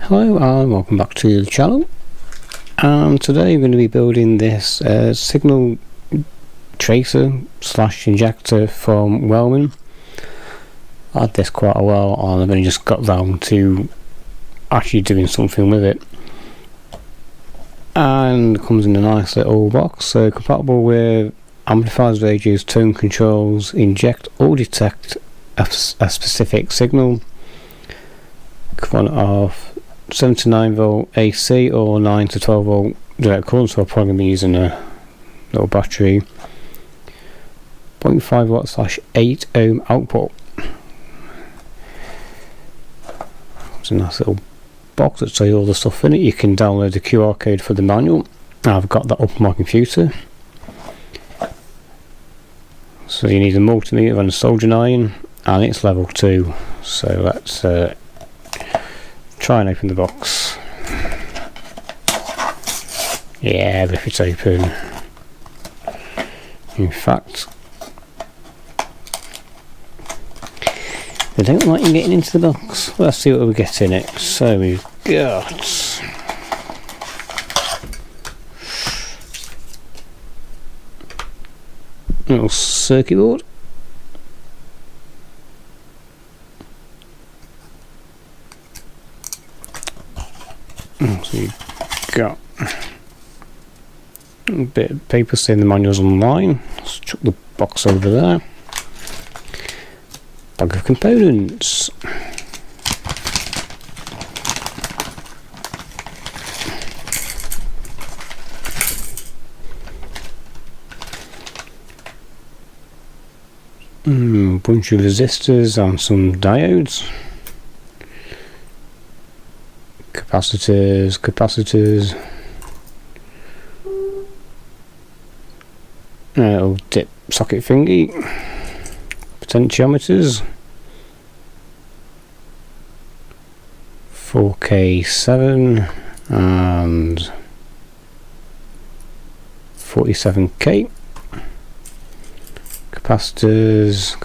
Hello and welcome back to the channel, and today we're going to be building this signal tracer slash injector from Wellman. I had this quite a while and I've only just got down to actually doing something with it, and it comes in a nice little box, so compatible with amplifiers, radios, tone controls, inject or detect a specific signal, one of 7 to 9 volt AC or 9 to 12 volt direct current, so I'll probably be using a little battery, 0.5 watt slash 8 ohm output. It's a nice little box that tells you all the stuff in it. You can download the QR code for the manual. I've got that up on my computer. So you need a multimeter and a soldering iron, and it's level 2. So let's try and open the box. Yeah, if it's open. In fact, they don't like you getting into the box. Let's see what we get in it. So we've got a little circuit board. So you've got a bit of paper saying the manual's online. Let's chuck the box over there. Bag of components. Bunch of resistors and some diodes. Capacitors, a little dip socket thingy, potentiometers, 4K7 and 47K, capacitors,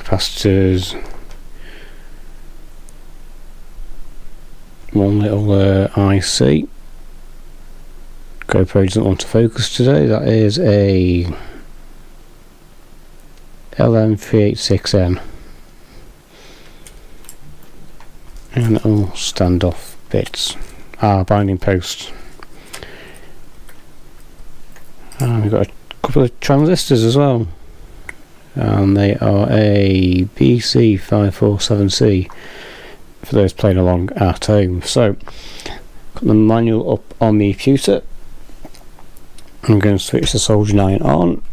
one little IC. GoPro doesn't want to focus today. That is a LM386M, and little standoff bits. Binding post. And we've got a couple of transistors as well, and they are a BC547C for those playing along at home. So, got the manual up on the computer. I'm going to switch the soldering iron on,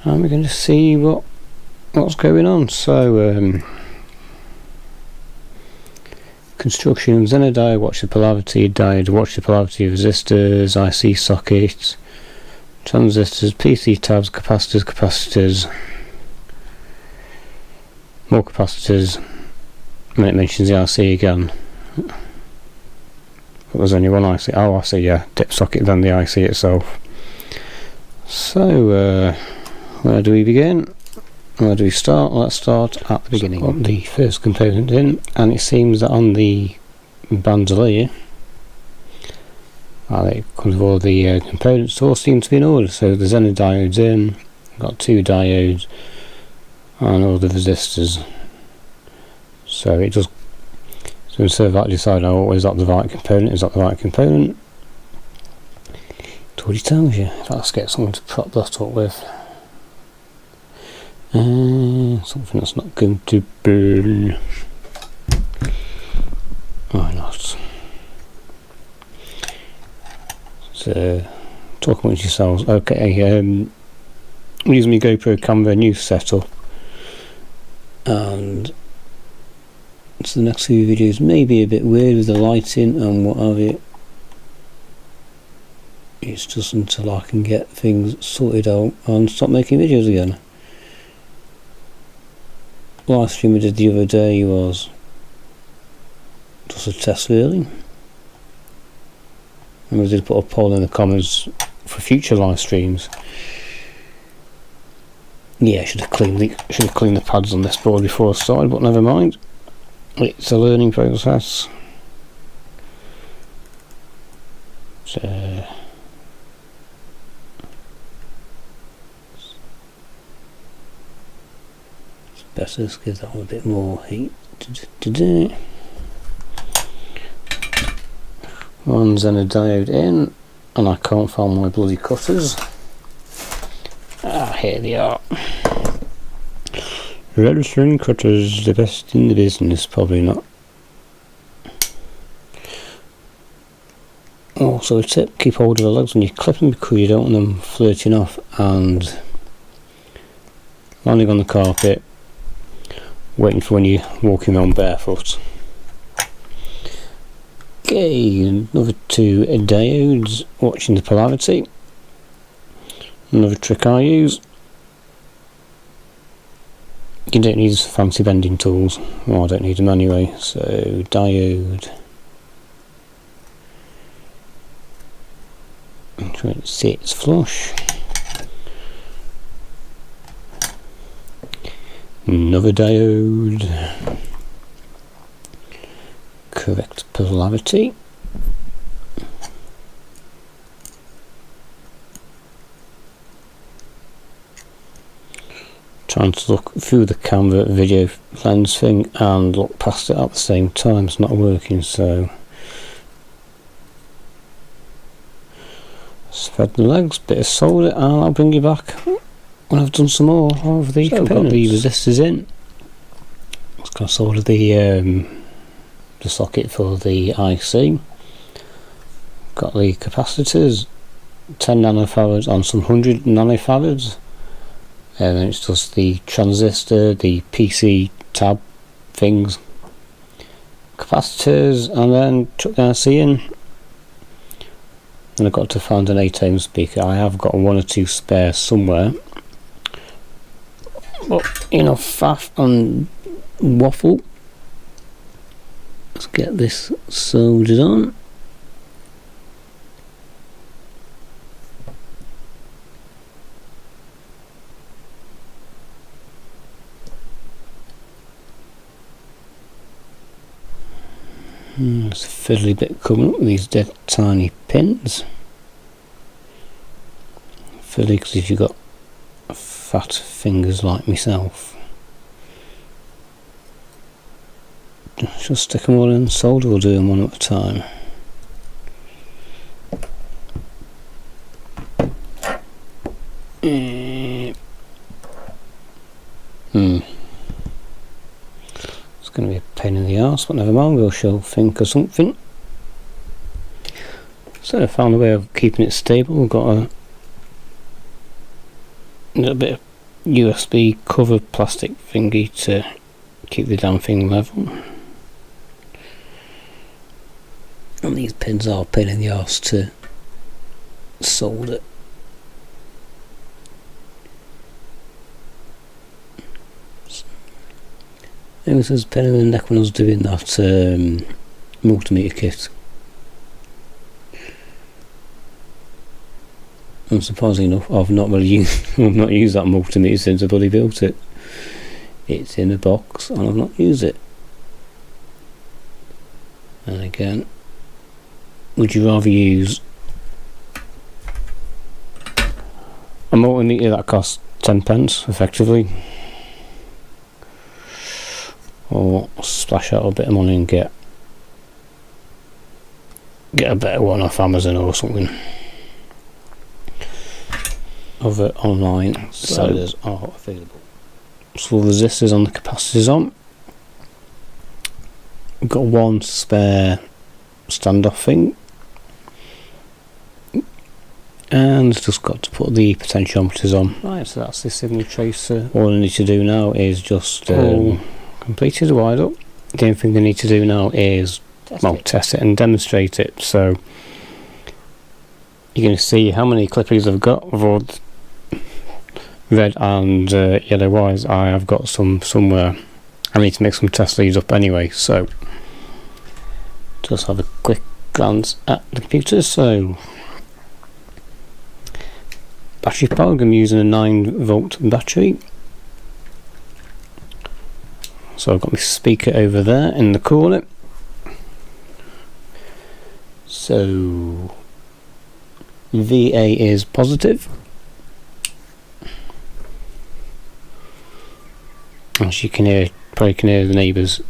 and we're going to see what's going on. So, construction, Zener diode, watch the polarity, diode, watch the polarity of resistors, IC sockets, transistors, PC tabs, capacitors, more capacitors, and it mentions the IC again. But there's only one IC. Oh, I see, yeah, dip socket than the IC itself. So, where do we begin? Where do we start? Let's start at the beginning. Put the first component in, and it seems that on the bandolier, it comes with all the components. All seem to be in order. So the Zener diodes in, got 2 diodes, and all the resistors. So it does. So instead of that, decide, oh, is that the right component? Is that the right component? It already tells you. Let's get something to prop that up with. Something that's not going to burn. Why not? So, talk amongst yourselves. Okay, I'm using my GoPro camera new setup, and so the next few videos may be a bit weird with the lighting and what have you. It's just until I can get things sorted out and stop making videos again. Live stream I did the other day was just a test really, and we did put a poll in the comments for future live streams. Yeah, I should have cleaned the pads on this board before I started, but never mind. it's a learning process. So it's better to give that one a bit more heat. One Zener diode in, and I can't find my bloody cutters. Ah, here they are. Redstone cutters, the best in the business, probably not. Also a tip, keep hold of the legs when you clip them because you don't want them flirting off and landing on the carpet, waiting for when you're walking around barefoot. Okay, another 2 diodes, watching the polarity. Another trick I use. You don't need fancy bending tools. Well, I don't need them anyway. So diode. Try to see it's flush. Another diode. Correct polarity. Trying to look through the camera video lens thing and look past it at the same time. It's not working, so spread the legs, bit of solder, and I'll bring you back when I've done some more of the components. Got the resistors in. Just going to solder the socket for the IC. Got the capacitors, 10 nanofarads and some 100 nanofarads. And then it's just the transistor, the PC tab things, capacitors, and then chuck the IC in. And I've got to find an 8-ohm speaker. I have got 1 or 2 spare somewhere, but faff and waffle. Let's get this soldered on. There's a fiddly bit coming up with these dead tiny pins. Fiddly because if you've got fat fingers like myself, just stick them all in solder or do them one at a time. It's going to be a pain in the arse, but never mind, we'll show think of something. So I found a way of keeping it stable. We've got a little bit of USB cover plastic thingy to keep the damn thing level. And these pins are a pain in the arse to solder. It was a pain in the neck when I was doing that multimeter kit. And surprisingly enough, I've not used that multimeter since I bloody built it. It's in a box and I've not used it. And again, would you rather use a multimeter that costs 10p effectively, or splash out a bit of money and get a better one off Amazon or something? Other online sellers are available. So the resistors on the capacitors on. We've got 1 spare standoff thing, and just got to put the potentiometers on. Right, so that's the signal tracer. All I need to do now is just completed the wide up. The only thing I need to do now is test it and demonstrate it. So you're going to see how many clippings I've got of all red and yellow wires. I have got some somewhere. I need to make some test leads up anyway, so just have a quick glance at the computer. So battery power, I'm using a 9-volt battery. So I've got my speaker over there in the corner. So VA is positive. As you can hear, probably can hear the neighbours'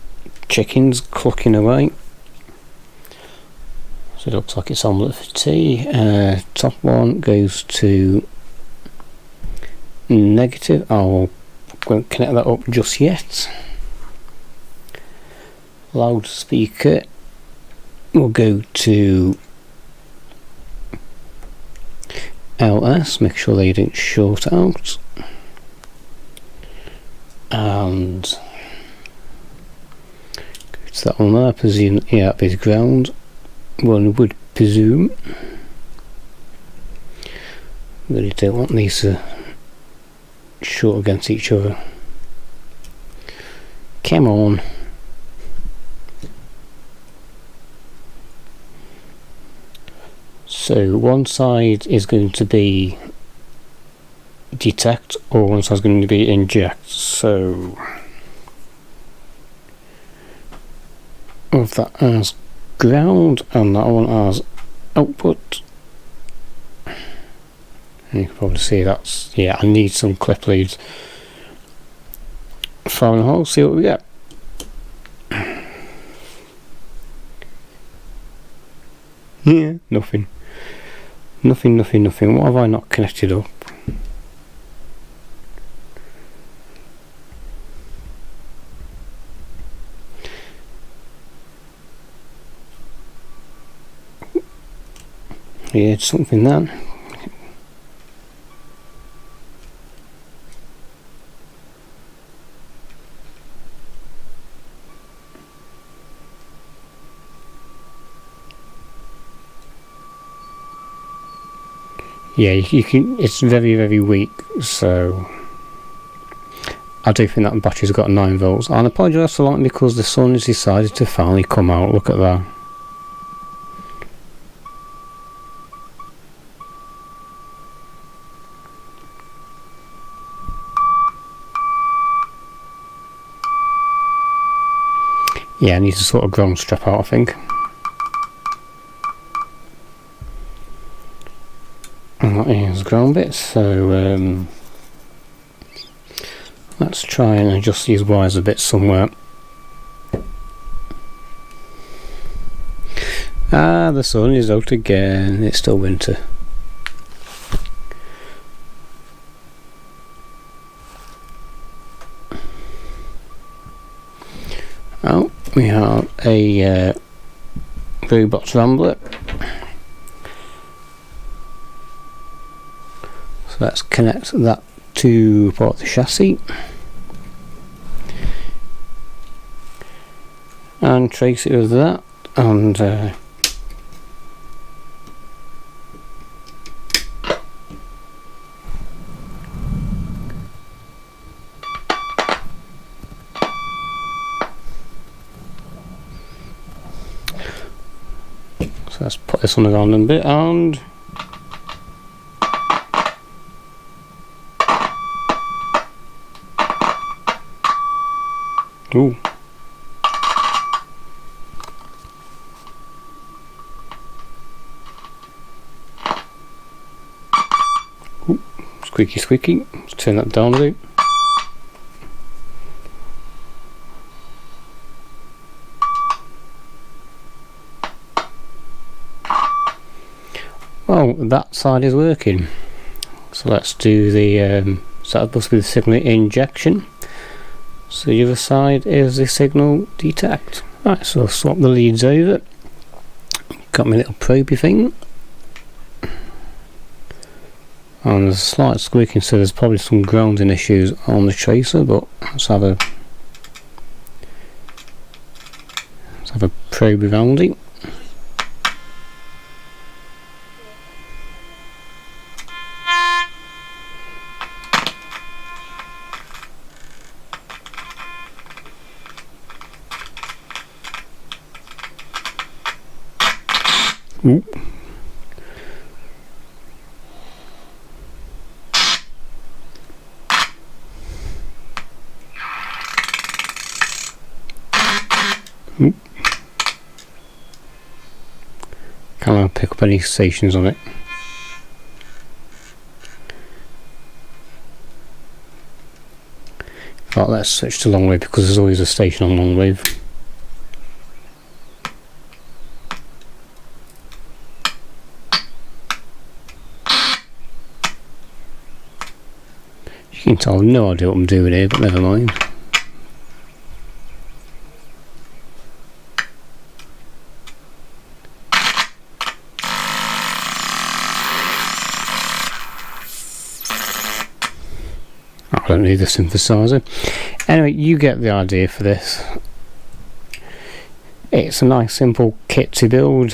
chickens clucking away. So it looks like it's omelette for tea. Top one goes to negative. I won't connect that up just yet. Loudspeaker will go to LS, make sure they don't short out, and go to that one there. Presume, yeah, that is ground. One would presume. Really don't want these to short against each other. Come on. So one side is going to be detect, or one side is going to be inject. So with that as ground and that one as output, and you can probably see that's, yeah, I need some clip leads. Fire in the hole, see what we get. Yeah, nothing. Nothing. What have I not connected up? Yeah, it's something then. Yeah, you can. It's very weak, so I do think that battery's got 9 volts. And I apologise for that because the sun has decided to finally come out. Look at that. Yeah, I need to sort of ground strap out, I think. And that is ground bit, so let's try and adjust these wires a bit somewhere. Ah, the sun is out again. It's still winter. Oh, we have a robot rambler. So let's connect that to part of the chassis and trace it with that, and so let's put this on the ground a bit, and ooh. Ooh, squeaky. Let's turn that down a bit. Well, that side is working. So let's do the so that must be the signal injection. So the other side is the signal detect. Right, so I'll swap the leads over. Got my little probey thing. And there's a slight squeaking, so there's probably some grounding issues on the tracer, but let's have a probe around it. Ooh. Can't pick up any stations on it. Right, let's switch to long wave because there's always a station on long wave. You can tell I've no idea what I'm doing here, but never mind. I don't need the synthesizer. Anyway, you get the idea for this. It's a nice simple kit to build.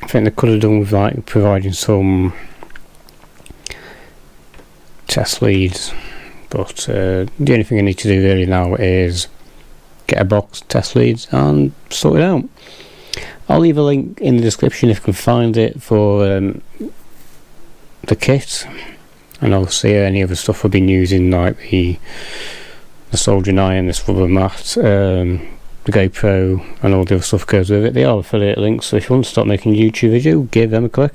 I think they could have done with like providing some test leads, but the only thing I need to do really now is get a box, test leads, and sort it out. I'll leave a link in the description if you can find it for the kit. And obviously any other stuff I've been using, like the soldering iron, this rubber mat, the GoPro, and all the other stuff goes with it. They are affiliate links, so if you want to start making a YouTube video, give them a click.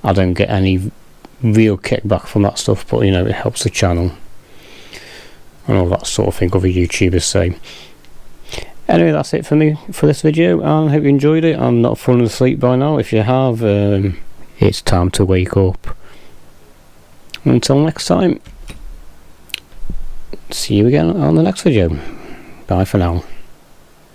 I don't get any real kickback from that stuff, but you know, it helps the channel and all that sort of thing other YouTubers say. Anyway, that's it for me for this video, and I hope you enjoyed it. I'm not falling asleep by now. If you have, it's time to wake up. Until next time, see you again on the next video. Bye for now.